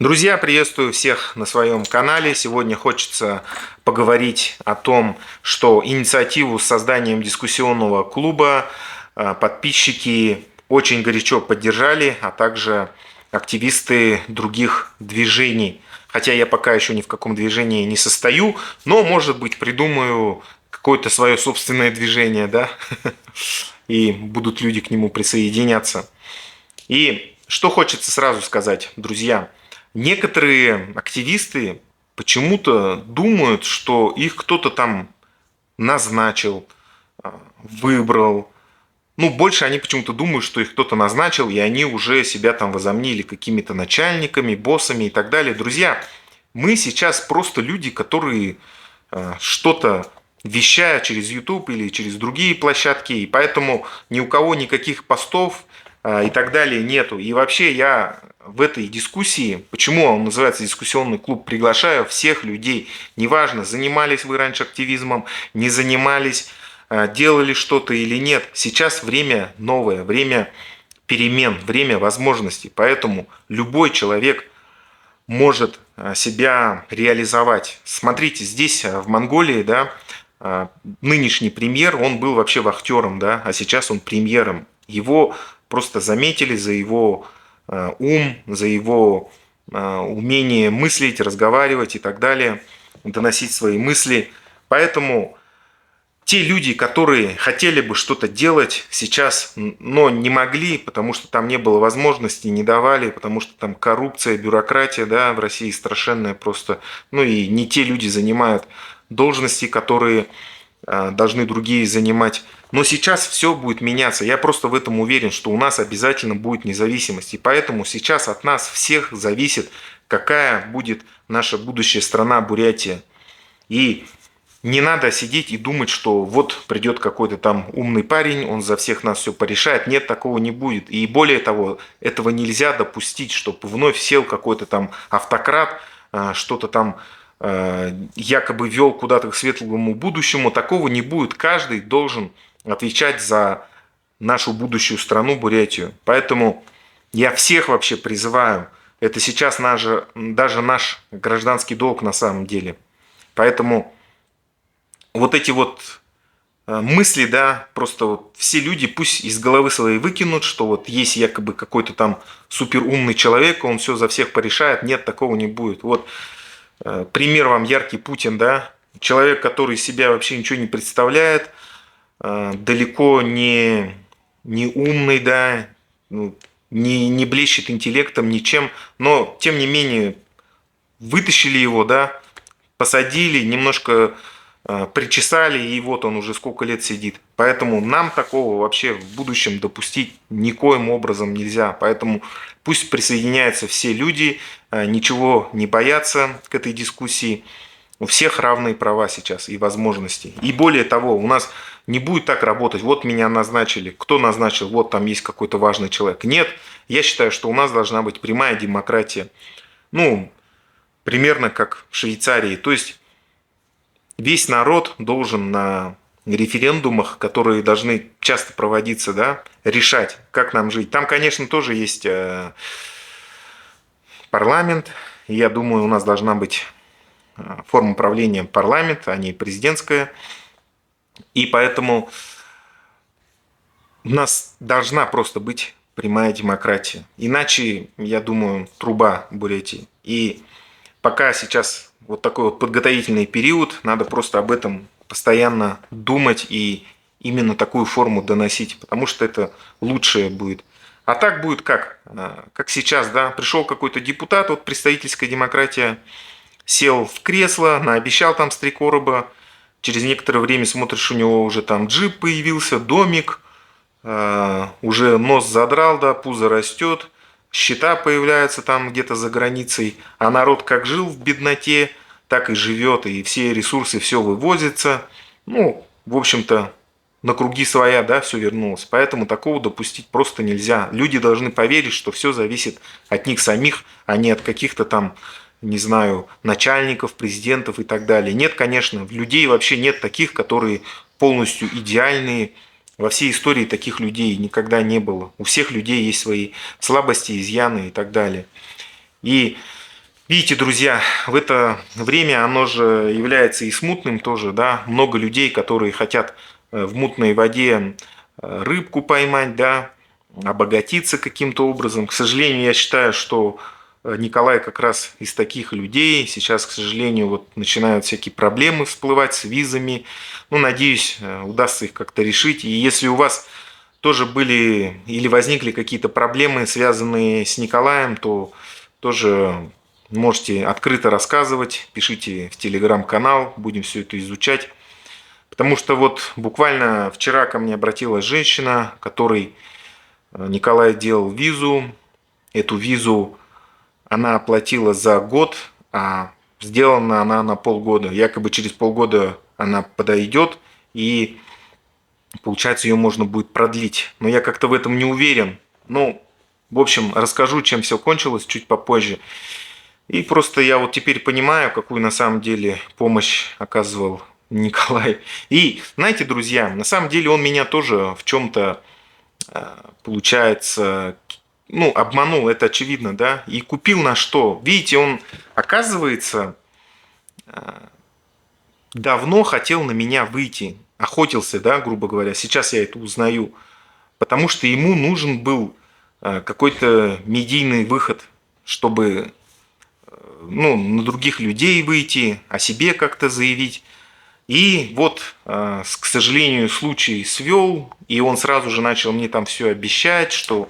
Друзья, приветствую всех на своем канале. Сегодня хочется поговорить о том, что инициативу с созданием дискуссионного клуба подписчики очень горячо поддержали, а также активисты других движений. Хотя я пока еще ни в каком движении не состою, но, может быть, придумаю какое-то свое собственное движение, да, и будут люди к нему присоединяться. И что хочется сразу сказать, друзья. Некоторые активисты почему-то думают, что их кто-то там назначил, выбрал. Ну, больше они почему-то думают, что их кто-то назначил, и они уже себя там возомнили какими-то начальниками, боссами и так далее. Друзья, мы сейчас просто люди, которые что-то вещают через YouTube или через другие площадки, и поэтому ни у кого никаких постов и так далее нету. И вообще я в этой дискуссии, почему он называется дискуссионный клуб, приглашаю всех людей, неважно, занимались вы раньше активизмом, не занимались, делали что-то или нет. Сейчас время новое, время перемен, время возможностей. Поэтому любой человек может себя реализовать. Смотрите, здесь в Монголии, да, нынешний премьер, он был вообще вахтером, да, а сейчас он премьером. Его просто заметили за его ум, за его умение мыслить, разговаривать и так далее, доносить свои мысли. Поэтому те люди, которые хотели бы что-то делать сейчас, но не могли, потому что там не было возможности, не давали, потому что там коррупция, бюрократия, да, в России страшенная просто. Ну и не те люди занимают должности, которые должны другие занимать. Но сейчас все будет меняться. Я просто в этом уверен, что у нас обязательно будет независимость. И поэтому сейчас от нас всех зависит, какая будет наша будущая страна Бурятия. И не надо сидеть и думать, что вот придет какой-то там умный парень, он за всех нас все порешает. Нет, такого не будет. И более того, этого нельзя допустить, чтобы вновь сел какой-то там автократ, что-то там якобы вел куда-то к светлому будущему. Такого не будет. Каждый должен отвечать за нашу будущую страну Бурятию. Поэтому я всех вообще призываю. Это сейчас даже наш гражданский долг на самом деле. Поэтому вот эти вот мысли, да, просто вот все люди пусть из головы своей выкинут, что вот есть якобы какой-то там суперумный человек, он все за всех порешает. Нет, такого не будет. Вот пример вам яркий Путин, да, человек, который из себя вообще ничего не представляет, далеко не умный, да, ну, не блещет интеллектом, ничем, но тем не менее вытащили его, да, посадили, немножко причесали, и вот он уже сколько лет сидит. Поэтому нам такого вообще в будущем допустить никоим образом нельзя. Поэтому пусть присоединяются все люди, ничего не боятся к этой дискуссии. У всех равные права сейчас и возможности. И более того, у нас не будет так работать. Вот меня назначили. Кто назначил? Вот там есть какой-то важный человек. Нет, я считаю, что у нас должна быть прямая демократия. Ну, примерно как в Швейцарии. То есть весь народ должен на референдумах, которые должны часто проводиться, да, решать, как нам жить. Там, конечно, тоже есть парламент. Я думаю, у нас должна быть форма правления парламента, а не президентская. И поэтому у нас должна просто быть прямая демократия. Иначе, я думаю, труба Бурятии. И пока сейчас вот такой вот подготовительный период, надо просто об этом постоянно думать и именно такую форму доносить, потому что это лучшее будет. А так будет как? Как сейчас, да, пришел какой-то депутат, вот представительская демократия, сел в кресло, наобещал там с три короба, через некоторое время смотришь, у него уже там джип появился, домик, уже нос задрал, да, пузо растет, счета появляются там где-то за границей, а народ как жил в бедноте, так и живет, и все ресурсы, все вывозится. Ну, в общем-то, на круги своя, да, все вернулось. Поэтому такого допустить просто нельзя. Люди должны поверить, что все зависит от них самих, а не от каких-то там, не знаю, начальников, президентов и так далее. Нет, конечно, людей вообще нет таких, которые полностью идеальные. Во всей истории таких людей никогда не было. У всех людей есть свои слабости, изъяны и так далее. И Видите, друзья, в это время оно же является и смутным тоже, да. Много людей, которые хотят в мутной воде рыбку поймать, да, обогатиться каким-то образом. К сожалению, я считаю, что Николай как раз из таких людей. Сейчас, к сожалению, вот начинают всякие проблемы всплывать с визами. Ну, надеюсь, удастся их как-то решить. И если у вас тоже были или возникли какие-то проблемы, связанные с Николаем, то тоже можете открыто рассказывать, пишите в телеграм-канал, будем все это изучать. Потому что вот буквально вчера ко мне обратилась женщина, которой Николай делал визу. Эту визу она оплатила за год, а сделана она на полгода. Якобы через полгода она подойдет, и получается ее можно будет продлить. Но я как-то в этом не уверен. Ну, в общем, расскажу, чем все кончилось чуть попозже. И просто я вот теперь понимаю, какую на самом деле помощь оказывал Николай. И знаете, друзья, на самом деле он меня тоже в чем-то, получается, ну, обманул, это очевидно, да, и купил на что. Видите, он, оказывается, давно хотел на меня выйти, охотился, да, грубо говоря. Сейчас я это узнаю, потому что ему нужен был какой-то медийный выход, чтобы ну, на других людей выйти, о себе как-то заявить. И вот, к сожалению, случай свел, и он сразу же начал мне там все обещать, что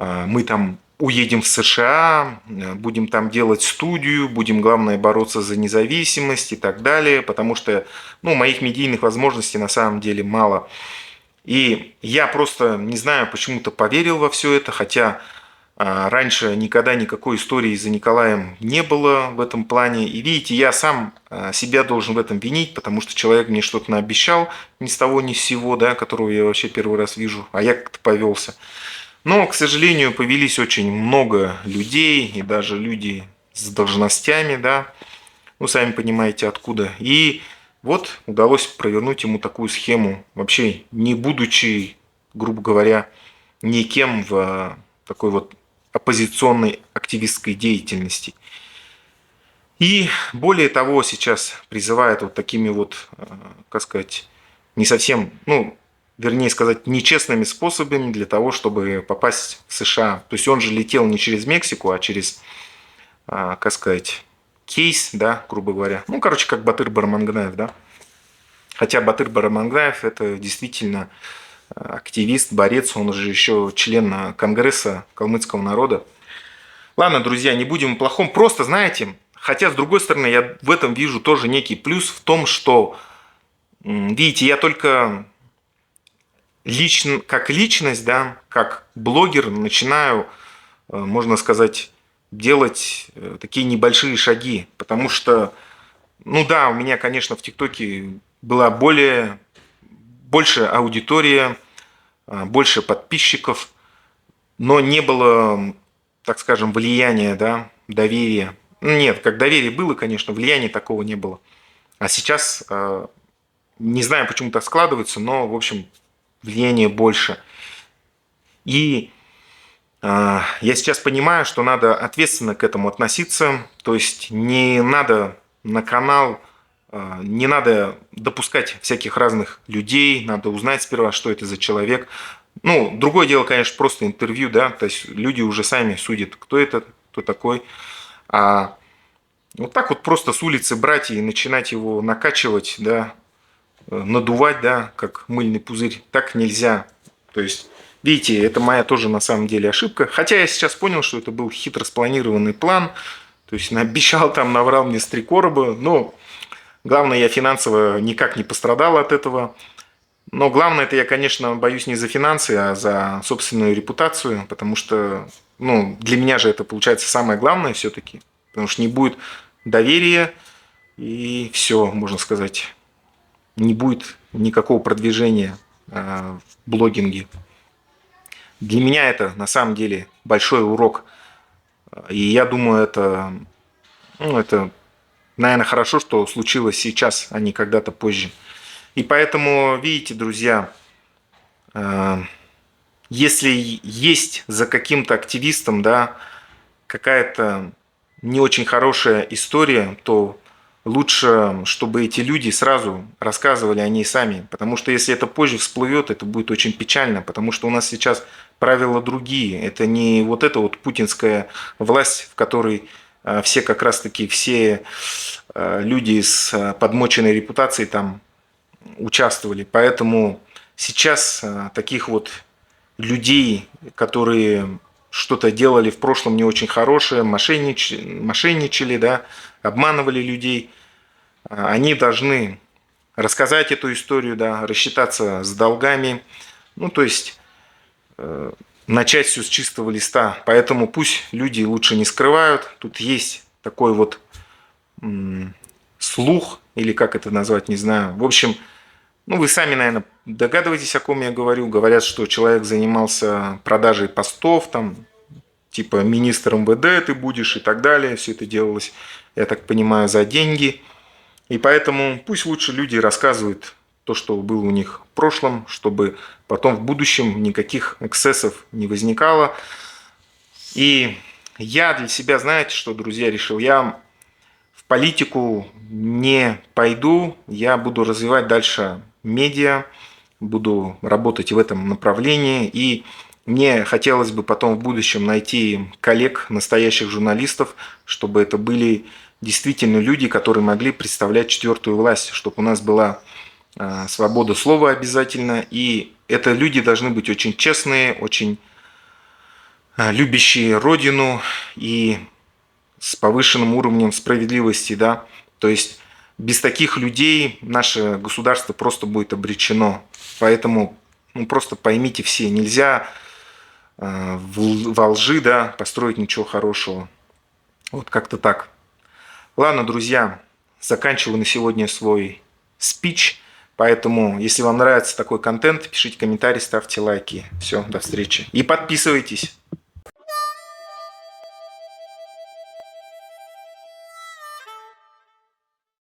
мы там уедем в США, будем там делать студию, будем, главное, бороться за независимость и так далее, потому что, ну, моих медийных возможностей на самом деле мало. И я просто, не знаю, почему-то поверил во все это, хотя раньше никогда никакой истории за Николаем не было в этом плане. И видите, я сам себя должен в этом винить, потому что человек мне что-то наобещал ни с того ни с сего, да, которого я вообще первый раз вижу, а я как-то повелся. Но, к сожалению, повелись очень много людей, и даже люди с должностями, да, ну, сами понимаете, откуда. И вот удалось провернуть ему такую схему, вообще не будучи, грубо говоря, никем в такой вот оппозиционной активистской деятельности. И более того, сейчас призывает вот такими вот, как сказать, не совсем, ну, вернее сказать, нечестными способами для того, чтобы попасть в США. То есть он же летел не через Мексику, а через, как сказать, кейс, да, грубо говоря. Ну, короче, как Батыр Бармангнаев, да. Хотя Батыр Бармангнаев это действительно активист, борец, он же еще член Конгресса калмыцкого народа. Ладно, друзья, не будем о плохом. Просто, знаете, хотя, с другой стороны, я в этом вижу тоже некий плюс в том, что, видите, я только как личность, да, как блогер начинаю, можно сказать, делать такие небольшие шаги. Потому что, ну да, у меня, конечно, в ТикТоке была больше аудитория, больше подписчиков, но не было, так скажем, влияния, да, доверия. Нет, как доверие было, конечно, влияния такого не было. А сейчас, не знаю, почему так складывается, но, в общем, влияние больше. И я сейчас понимаю, что надо ответственно к этому относиться. То есть не надо на канал, не надо допускать всяких разных людей, надо узнать сперва, что это за человек. Ну, другое дело, конечно, просто интервью, да, то есть люди уже сами судят, кто это, кто такой. А вот так вот просто с улицы брать и начинать его накачивать, да, надувать, да, как мыльный пузырь, так нельзя. То есть, видите, это моя тоже на самом деле ошибка. Хотя я сейчас понял, что это был хитро спланированный план. То есть, наобещал там, наврал мне с 3 короба. Но главное, я финансово никак не пострадал от этого. Но главное, это я, конечно, боюсь не за финансы, а за собственную репутацию. Потому что, ну, для меня же это получается самое главное все-таки. Потому что не будет доверия, и все, можно сказать, не будет никакого продвижения в блогинге. Для меня это на самом деле большой урок. И я думаю, это, ну, это, наверное, хорошо, что случилось сейчас, а не когда-то позже. И поэтому, видите, друзья, если есть за каким-то активистом, да, какая-то, не очень хорошая история, то лучше, чтобы эти люди сразу рассказывали о ней сами. Потому что если это позже всплывет, это будет очень печально. Потому что у нас сейчас правила другие. Это не вот эта вот путинская власть, в которой все как раз-таки, все люди с подмоченной репутацией там участвовали. Поэтому сейчас таких вот людей, которые что-то делали в прошлом не очень хорошее, мошенничали, да, обманывали людей, они должны рассказать эту историю, да, рассчитаться с долгами, ну, то есть начать все с чистого листа. Поэтому пусть люди лучше не скрывают. Тут есть такой вот слух, или как это назвать, не знаю. В общем, ну, вы сами, наверное, догадываетесь, о ком я говорю. Говорят, что человек занимался продажей постов, там, типа министр МВД ты будешь и так далее. Все это делалось, я так понимаю, за деньги. И поэтому пусть лучше люди рассказывают то, что было у них в прошлом, чтобы потом в будущем никаких эксцессов не возникало. И я для себя, знаете, что, друзья, решил? Я в политику не пойду, я буду развивать дальше медиа, буду работать в этом направлении. И мне хотелось бы потом в будущем найти коллег, настоящих журналистов, чтобы это были действительно люди, которые могли представлять четвертую власть, чтобы у нас была свобода слова обязательно. И это люди должны быть очень честные, очень любящие родину и с повышенным уровнем справедливости, да. То есть без таких людей наше государство просто будет обречено. Поэтому просто поймите все, нельзя во лжи, да, построить ничего хорошего. Вот как-то так. Ладно, друзья, заканчиваю на сегодня свой спич. Поэтому, если вам нравится такой контент, пишите комментарии, ставьте лайки. Все, до встречи. И подписывайтесь.